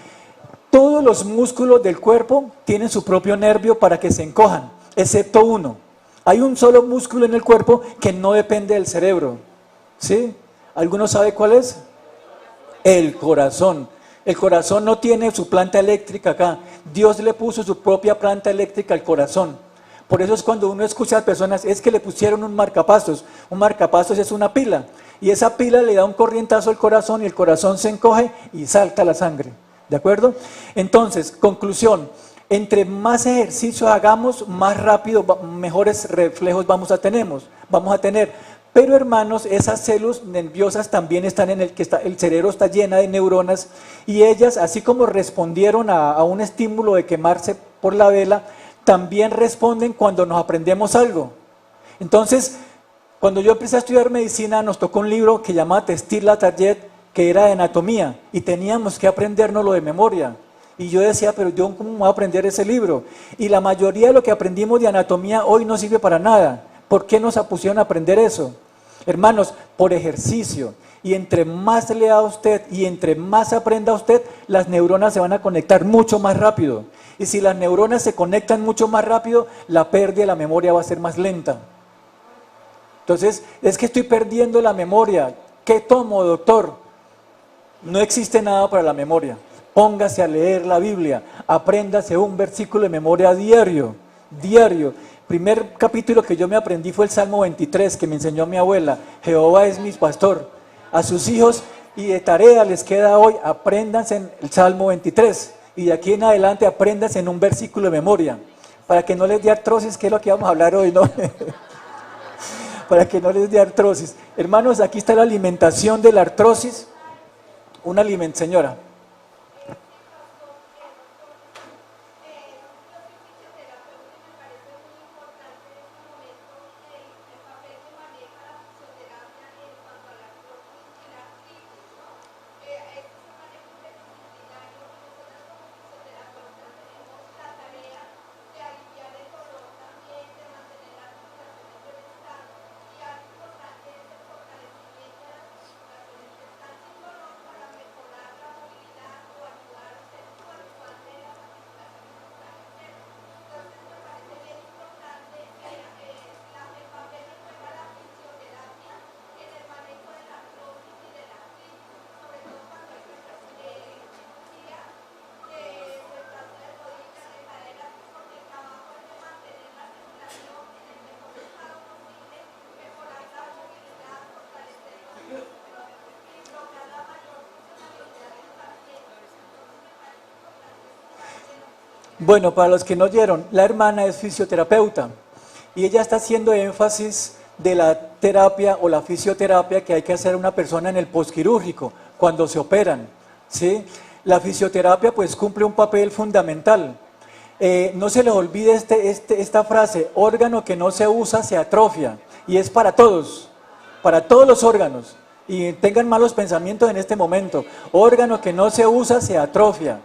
Todos los músculos del cuerpo tienen su propio nervio para que se encojan, excepto uno. Hay un solo músculo en el cuerpo que no depende del cerebro. ¿Sí? ¿Alguno sabe cuál es? El corazón. El corazón no tiene su planta eléctrica acá. Dios le puso su propia planta eléctrica al corazón. Por eso es cuando uno escucha a personas, es que le pusieron un marcapasos. Un marcapasos es una pila. Y esa pila le da un corrientazo al corazón y el corazón se encoge y salta la sangre. ¿De acuerdo? Entonces, conclusión. Entre más ejercicio hagamos, más rápido, mejores reflejos vamos a tener. Pero hermanos, esas células nerviosas también están en el cerebro está llena de neuronas y ellas, así como respondieron a un estímulo de quemarse por la vela, también responden cuando nos aprendemos algo. Entonces, cuando yo empecé a estudiar medicina, nos tocó un libro que llamaba Testila Target, que era de anatomía, y teníamos que aprendérnoslo de memoria. Y yo decía, pero yo ¿cómo voy a aprender ese libro? Y la mayoría de lo que aprendimos de anatomía hoy no sirve para nada. ¿Por qué nos pusieron a aprender eso? Hermanos, por ejercicio. Y entre más lea usted y entre más aprenda usted, las neuronas se van a conectar mucho más rápido. Y si las neuronas se conectan mucho más rápido, la pérdida de la memoria va a ser más lenta. Entonces, es que estoy perdiendo la memoria. ¿Qué tomo, doctor? No existe nada para la memoria. Póngase a leer la Biblia, apréndase un versículo de memoria diario. Primer capítulo que yo me aprendí fue el Salmo 23, que me enseñó mi abuela. Jehová es mi pastor. A sus hijos y de tarea les queda hoy, apréndanse en el Salmo 23. Y de aquí en adelante apréndanse en un versículo de memoria. Para que no les dé artrosis, que es lo que vamos a hablar hoy, ¿no? Para que no les dé artrosis. Hermanos, aquí está la alimentación de la artrosis. Señora. Bueno, para los que no oyeron, la hermana es fisioterapeuta y ella está haciendo énfasis de la terapia o la fisioterapia que hay que hacer a una persona en el posquirúrgico, cuando se operan, ¿sí? La fisioterapia pues cumple un papel fundamental. No se les olvide esta frase: órgano que no se usa se atrofia, y es para todos los órganos, y tengan malos pensamientos en este momento. Órgano que no se usa se atrofia.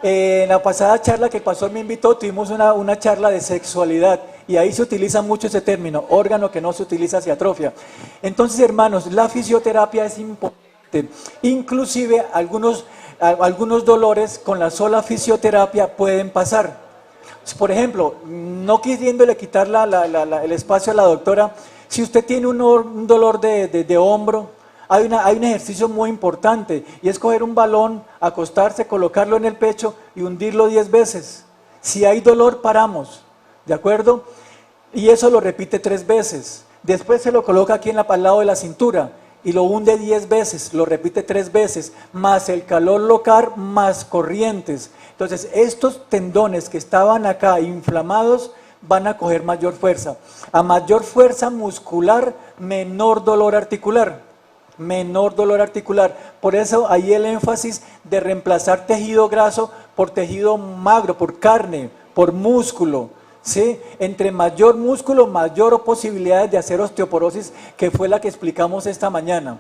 En la pasada charla que el pastor me invitó, tuvimos una charla de sexualidad y ahí se utiliza mucho ese término: órgano que no se utiliza se atrofia. Entonces, hermanos, la fisioterapia es importante. Inclusive algunos dolores con la sola fisioterapia pueden pasar. Por ejemplo, no queriéndole quitar el espacio a la doctora, si usted tiene un dolor de hombro, hay un ejercicio muy importante, y es coger un balón, acostarse, colocarlo en el pecho y hundirlo 10 veces. Si hay dolor, paramos, ¿de acuerdo? Y eso lo repite 3 veces. Después se lo coloca aquí al lado de la cintura y lo hunde 10 veces, lo repite 3 veces, más el calor local, más corrientes. Entonces, estos tendones que estaban acá inflamados van a coger mayor fuerza. A mayor fuerza muscular, menor dolor articular. Menor dolor articular. Por eso ahí el énfasis de reemplazar tejido graso por tejido magro, por carne, por músculo, ¿sí? Entre mayor músculo, mayor posibilidades de hacer osteoporosis, que fue la que explicamos esta mañana.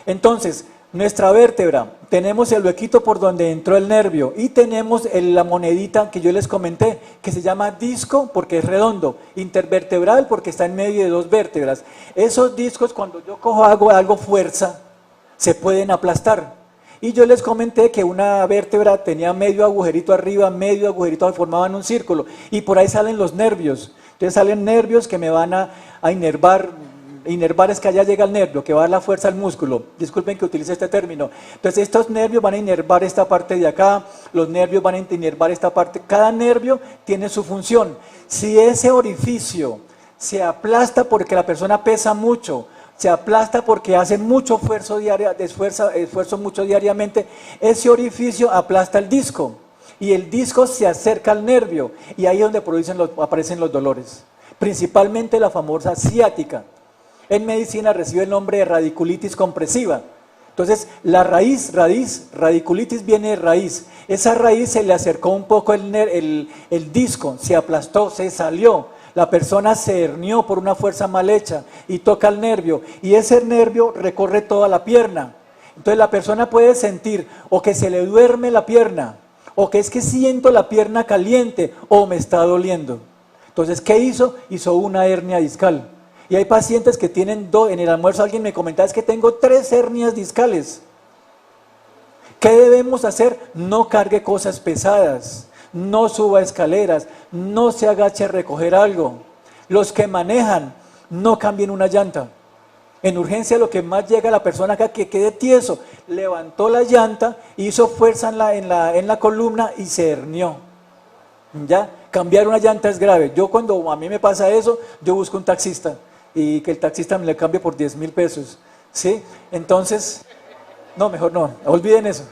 Entonces, nuestra vértebra, tenemos el huequito por donde entró el nervio y tenemos la monedita que yo les comenté, que se llama disco porque es redondo, intervertebral porque está en medio de 2 vértebras. Esos discos, cuando yo cojo algo fuerza, se pueden aplastar. Y yo les comenté que una vértebra tenía medio agujerito arriba, medio agujerito, formaban un círculo, y por ahí salen los nervios. Entonces salen nervios que me van a inervar. Inervar es que allá llega el nervio, que va a dar la fuerza al músculo. Disculpen que utilice este término. Entonces estos nervios van a inervar esta parte de acá, los nervios van a inervar esta parte. Cada nervio tiene su función. Si ese orificio se aplasta porque la persona pesa mucho, se aplasta porque hace mucho esfuerzo mucho diariamente, ese orificio aplasta el disco y el disco se acerca al nervio, y ahí es donde aparecen los dolores, principalmente la famosa ciática. En medicina recibe el nombre de radiculitis compresiva. Entonces, la radiculitis viene de raíz. Esa raíz se le acercó un poco el disco, se aplastó, se salió. La persona se hernió por una fuerza mal hecha y toca el nervio. Y ese nervio recorre toda la pierna. Entonces, la persona puede sentir o que se le duerme la pierna, o que es que siento la pierna caliente, o me está doliendo. Entonces, ¿qué hizo? Hizo una hernia discal. Y hay pacientes que tienen en el almuerzo alguien me comentaba: es que tengo 3 hernias discales. ¿Qué debemos hacer? No cargue cosas pesadas, no suba escaleras, no se agache a recoger algo. Los que manejan, no cambien una llanta. En urgencia lo que más llega a la persona acá que quede tieso, levantó la llanta, hizo fuerza en la columna y se hernió. ¿Ya? Cambiar una llanta es grave. Cuando a mí me pasa eso, yo busco un taxista y que el taxista me le cambie por 10,000 pesos, ¿sí? Entonces, no, mejor no, olviden eso.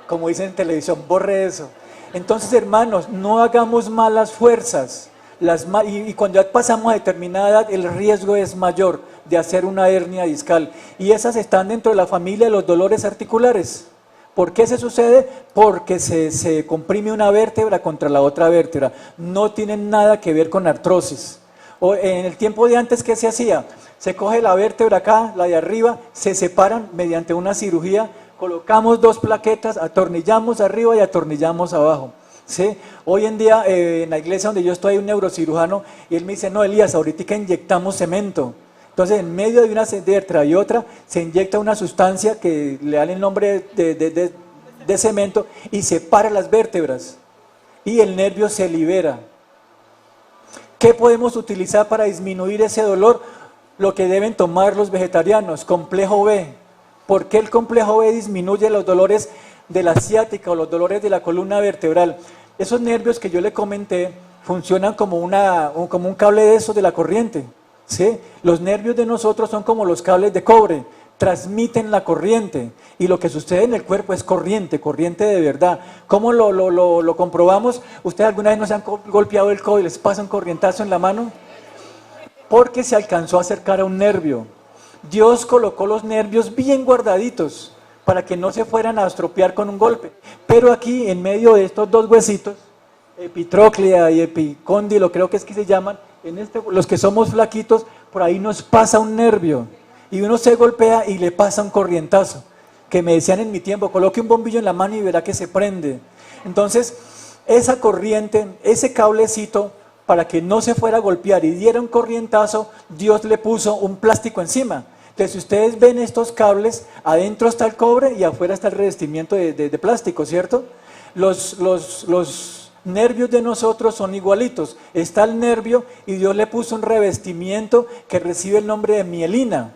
Como dicen en televisión, borre eso. Entonces, hermanos, no hagamos malas fuerzas. Y cuando ya pasamos a determinada edad, el riesgo es mayor de hacer una hernia discal. Y esas están dentro de la familia de los dolores articulares. ¿Por qué se sucede? Porque se comprime una vértebra contra la otra vértebra. No tienen nada que ver con artrosis. En el tiempo de antes, ¿qué se hacía? Se coge la vértebra acá, la de arriba, se separan mediante una cirugía, colocamos 2 plaquetas, atornillamos arriba y atornillamos abajo. ¿Sí? Hoy en día en la iglesia donde yo estoy hay un neurocirujano y él me dice: no, Elías, ahorita inyectamos cemento. Entonces, en medio de una vértebra y otra, se inyecta una sustancia que le dan el nombre de cemento y separa las vértebras y el nervio se libera. ¿Qué podemos utilizar para disminuir ese dolor? Lo que deben tomar los vegetarianos: complejo B. ¿Por qué el complejo B disminuye los dolores de la ciática o los dolores de la columna vertebral? Esos nervios que yo le comenté funcionan como un cable de esos de la corriente. ¿Sí? Los nervios de nosotros son como los cables de cobre, transmiten la corriente. Y lo que sucede en el cuerpo es corriente, corriente de verdad. ¿Cómo lo comprobamos? ¿Ustedes alguna vez no se han golpeado el codo y les pasa un corrientazo en la mano? Porque se alcanzó a acercar a un nervio. Dios colocó los nervios bien guardaditos para que no se fueran a estropear con un golpe. Pero aquí, en medio de estos dos huesitos, epitróclea y epicóndilo, creo que es que se llaman, los que somos flaquitos, por ahí nos pasa un nervio. Y uno se golpea y le pasa un corrientazo. Que me decían en mi tiempo, coloque un bombillo en la mano y verá que se prende. Entonces, esa corriente, ese cablecito, para que no se fuera a golpear y diera un corrientazo, Dios le puso un plástico encima. Entonces, si ustedes ven estos cables, adentro está el cobre y afuera está el revestimiento de plástico, ¿cierto? Los nervios de nosotros son igualitos. Está el nervio y Dios le puso un revestimiento que recibe el nombre de mielina.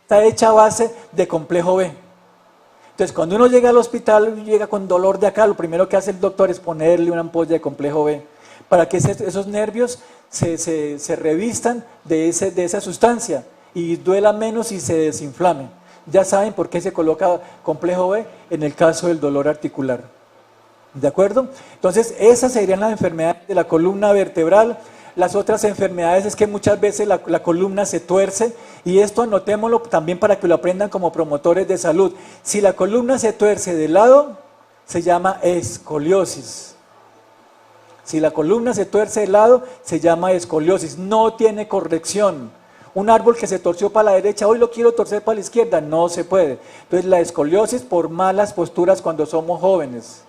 Está hecha a base de complejo B. Entonces, cuando uno llega al hospital, llega con dolor de acá, lo primero que hace el doctor es ponerle una ampolla de complejo B, para que esos nervios se revistan de esa sustancia y duela menos y se desinflame. Ya saben por qué se coloca complejo B en el caso del dolor articular. ¿De acuerdo? Entonces, esas serían las enfermedades de la columna vertebral. Las otras enfermedades es que muchas veces la columna se tuerce, y esto anotémoslo también para que lo aprendan como promotores de salud. Si la columna se tuerce de lado, se llama escoliosis. Si la columna se tuerce de lado, se llama escoliosis. No tiene corrección. Un árbol que se torció para la derecha, hoy lo quiero torcer para la izquierda, no se puede. Entonces, la escoliosis por malas posturas cuando somos jóvenes.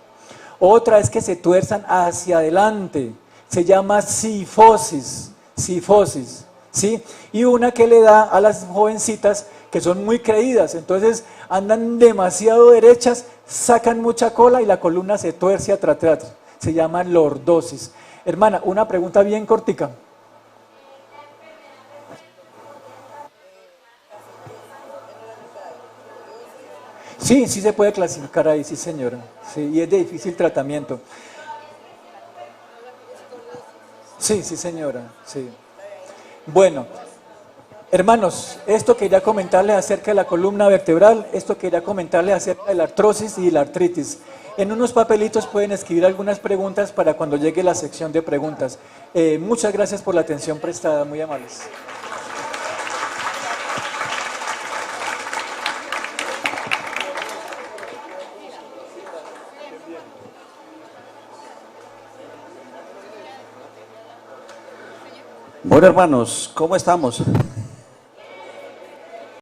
Otra es que se tuerzan hacia adelante. Se llama cifosis, ¿sí? Y una que le da a las jovencitas que son muy creídas, entonces andan demasiado derechas, sacan mucha cola y la columna se tuerce atrás, se llama lordosis. Hermana, una pregunta bien cortica. Sí, sí se puede clasificar ahí, sí señora, sí, y es de difícil tratamiento. Sí, sí señora, sí. Bueno, hermanos, esto quería comentarles acerca de la columna vertebral, esto quería comentarles acerca de la artrosis y la artritis. En unos papelitos pueden escribir algunas preguntas para cuando llegue la sección de preguntas. Muchas gracias por la atención prestada, muy amables. Bueno, hermanos, ¿cómo estamos?